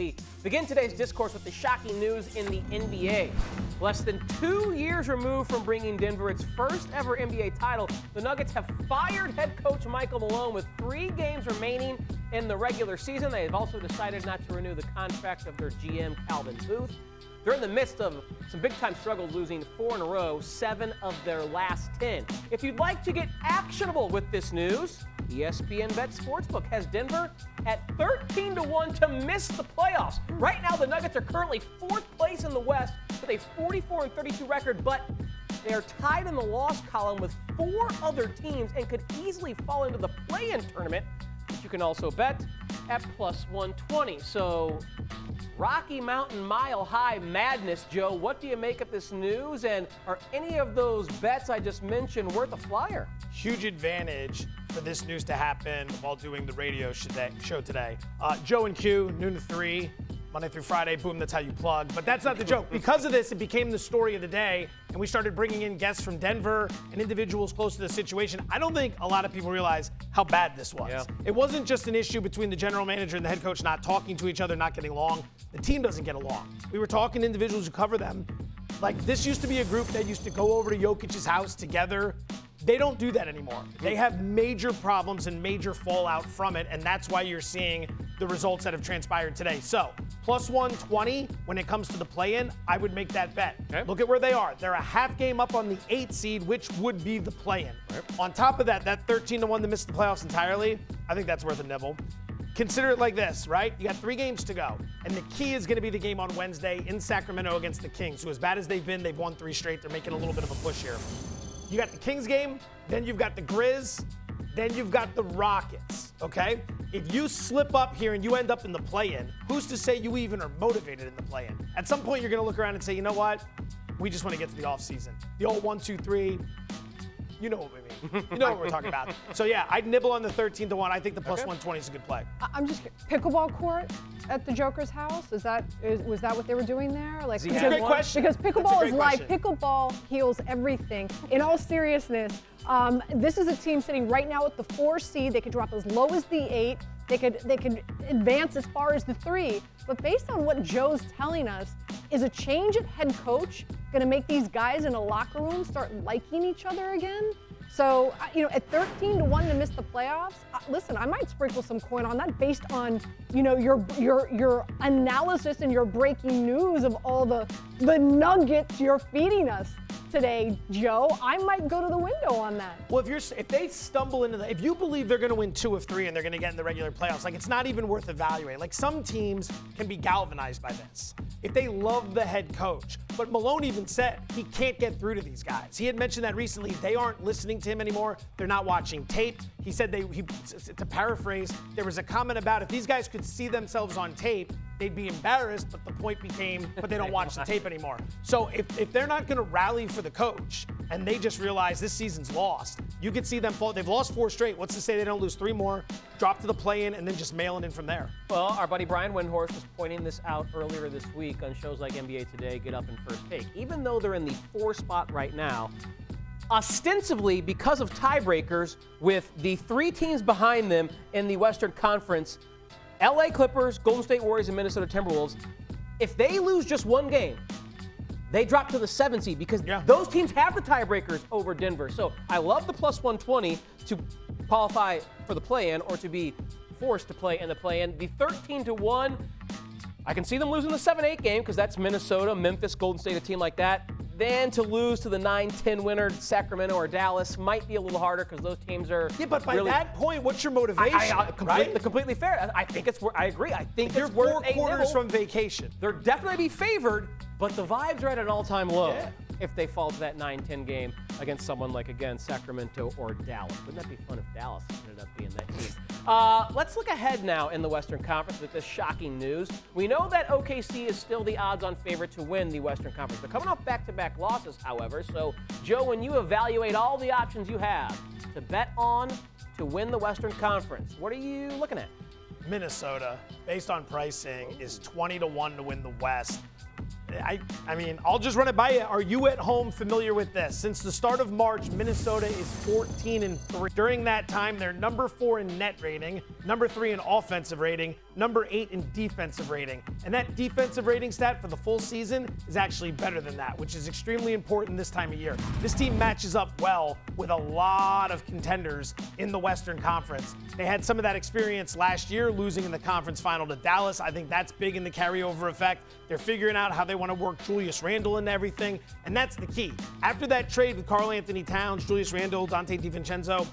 We begin today's discourse with the shocking news in the NBA. Less than 2 years removed from bringing Denver its first ever NBA title, the Nuggets have fired head coach Michael Malone with 3 games remaining in the regular season. They have also decided not to renew the contract of their GM, Calvin Booth. They're in the midst of some big-time struggles, losing 4 in a row, 7 of their last 10. If you'd like to get actionable with this news, ESPN BET Sportsbook has Denver at 13-1 to miss the playoffs. Right now, the Nuggets are currently 4th place in the West with a 44-32 record, but they are tied in the loss column with 4 other teams and could easily fall into the play-in tournament, which you can also bet at plus 120. So, Rocky Mountain Mile High madness, Joe. What do you make of this news? And are any of those bets I just mentioned worth a flyer? Huge advantage for this news to happen while doing the radio show today. Joe and Q, noon to 3, Monday through Friday, boom, that's how you plug. But that's not the joke. Because of this, it became the story of the day, and we started bringing in guests from Denver and individuals close to the situation. I don't think a lot of people realize how bad this was. Yeah. It wasn't just an issue between the general manager and the head coach not talking to each other, not getting along. The team doesn't get along. We were talking to individuals who cover them. Like, this used to be a group that used to go over to Jokic's house together. They don't do that anymore. They have major problems and major fallout from it, and that's why you're seeing the results that have transpired today. So, plus 120 when it comes to the play-in, I would make that bet. Okay. Look at where they are. They're a half game up on the 8th seed, which would be the play-in. Right. On top of that 13-1 to miss the playoffs entirely, I think that's worth a nibble. Consider it like this, right? You got 3 games to go, and the key is going to be the game on Wednesday in Sacramento against the Kings, who, as bad as they've been, they've won 3 straight. They're making a little bit of a push here. You got the Kings game, then you've got the Grizz, then you've got the Rockets, okay? If you slip up here and you end up in the play-in, who's to say you even are motivated in the play-in? At some point, you're going to look around and say, you know what? We just want to get to the offseason. The old 1, 2, 3. You know what we mean. You know what we're talking about. So, yeah, I'd nibble on the 13-1. I think the plus 120 is a good play. I'm just pickleball court at the Joker's house. Was that what they were doing there? Like, it's a great question. Because pickleball is live. Pickleball heals everything. In all seriousness, this is a team sitting right now at the 4 seed. They could drop as low as the 8. They could advance as far as the 3. But based on what Joe's telling us, is a change at head coach going to make these guys in a locker room start liking each other again? So, at 13-1 to miss the playoffs, listen, I might sprinkle some coin on that based on, your analysis and your breaking news of all the nuggets you're feeding us today, Joe. I might go to the window on that. Well, if they stumble into if you believe they're going to win 2 of 3 and they're going to get in the regular playoffs, like, it's not even worth evaluating. Like, some teams can be galvanized by this if they love the head coach. But Malone even said he can't get through to these guys. He had mentioned that recently. They aren't listening to him anymore. They're not watching tape. He said to paraphrase, there was a comment about if these guys could see themselves on tape, they'd be embarrassed, but the point became, but they don't watch the tape anymore. So if they're not going to rally for the coach and they just realize this season's lost, you could see them fall. They've lost 4 straight. What's to say they don't lose 3 more, drop to the play-in, and then just mail it in from there? Well, our buddy Brian Windhorst was pointing this out earlier this week on shows like NBA Today, Get Up, and First Take. Even though they're in the 4 spot right now, ostensibly because of tiebreakers with the 3 teams behind them in the Western Conference, LA Clippers, Golden State Warriors, and Minnesota Timberwolves, if they lose just 1 game, they drop to the 7 seed because those teams have the tiebreakers over Denver. So I love the plus 120 to qualify for the play-in or to be forced to play in the play-in. The 13-1, I can see them losing the 7-8 game because that's Minnesota, Memphis, Golden State, a team like that. Then to lose to the 9-10 winner, Sacramento or Dallas, might be a little harder because those teams are. Yeah, but by that point, what's your motivation? Completely fair. I think it's. I agree. I think you're it's worth 4 quarters from vacation. They're definitely be favored, but the vibes are at an all-time low if they fall to that 9-10 game against someone like, again, Sacramento or Dallas. Wouldn't that be fun if Dallas ended up being that team? Let's look ahead now in the Western Conference with this shocking news. We know that OKC is still the odds-on favorite to win the Western Conference. They're coming off back-to-back losses, however. So, Joe, when you evaluate all the options you have to bet on to win the Western Conference, what are you looking at? Minnesota, based on pricing, is 20-1 to win the West. I mean, I'll just run it by you. Are you at home familiar with this? Since the start of March, Minnesota is 14-3. During that time, they're number 4 in net rating, number 3 in offensive rating, number 8 in defensive rating. And that defensive rating stat for the full season is actually better than that, which is extremely important this time of year. This team matches up well with a lot of contenders in the Western Conference. They had some of that experience last year, losing in the conference final to Dallas. I think that's big in the carryover effect. They're figuring out how they want to work Julius Randle into everything, and that's the key. After that trade with Karl Anthony Towns, Julius Randle, Dante DiVincenzo,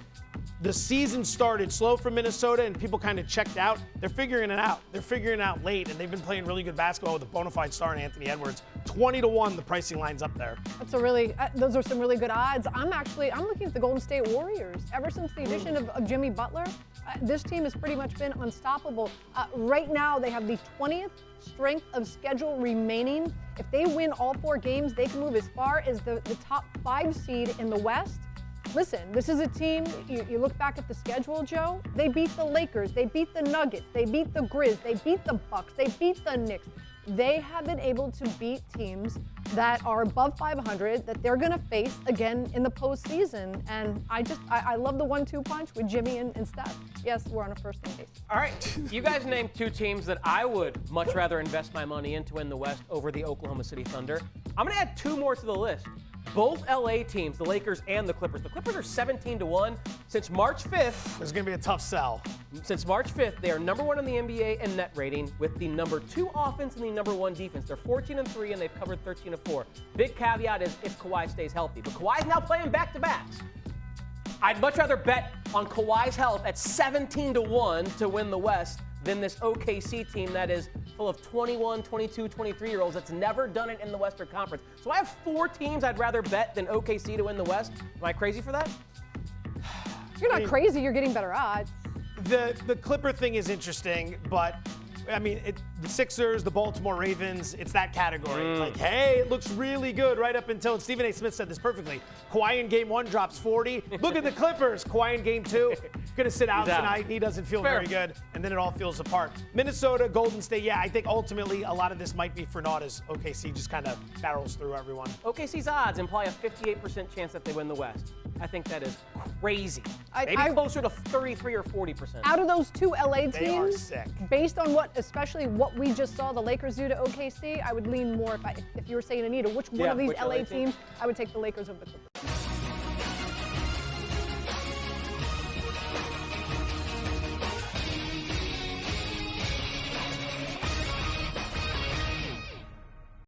the season started slow for Minnesota and people kind of checked out. They're figuring it out. They're figuring it out late, and they've been playing really good basketball with a bona fide star in Anthony Edwards. 20-1, the pricing line's up there. That's those are some really good odds. I'm looking at the Golden State Warriors. Ever since the addition of Jimmy Butler, this team has pretty much been unstoppable. Right now, they have the 20th strength of schedule remaining. If they win all 4 games, they can move as far as the top 5 seed in the West. Listen, this is a team, you look back at the schedule, Joe, they beat the Lakers, they beat the Nuggets, they beat the Grizz, they beat the Bucks, they beat the Knicks. They have been able to beat teams that are above 500 that they're going to face again in the postseason. And I love the 1-2 punch with Jimmy and Steph. Yes, we're on a first-name basis. All right, you guys named 2 teams that I would much rather invest my money in to win the West over the Oklahoma City Thunder. I'm going to add 2 more to the list. Both LA teams, the Lakers and the Clippers. The Clippers are 17-1. Since March 5th, There's going to be a tough sell. Since March 5th, they are number 1 in the NBA in net rating with the number 2 offense and the number 1 defense. They're 14-3 and they've covered 13-4. Big caveat is if Kawhi stays healthy. But Kawhi's now playing back-to-backs. I'd much rather bet on Kawhi's health at 17-1 to win the West than this OKC team that is full of 21, 22, 23-year-olds that's never done it in the Western Conference. So I have 4 teams I'd rather bet than OKC to win the West. Am I crazy for that? You're not crazy, you're getting better odds. The Clipper thing is interesting, but I mean, the Sixers, the Baltimore Ravens, it's that category. It's like, hey, it looks really good right up until, and Stephen A. Smith said this perfectly, Kawhi in game 1 drops 40. Look at the Clippers. Kawhi in game 2, going to sit out tonight. He doesn't feel very good, and then it all falls apart. Minnesota, Golden State, yeah, I think ultimately a lot of this might be for naught as OKC just kind of barrels through everyone. OKC's odds imply a 58% chance that they win the West. I think that is crazy. Maybe closer to 33 or 40%. Out of those 2 LA They are teams, sick. based on especially what we just saw the Lakers do to OKC, I would lean more if you were saying, Anita, which one of these which LA LA team? teams, I would take the Lakers over the Clippers.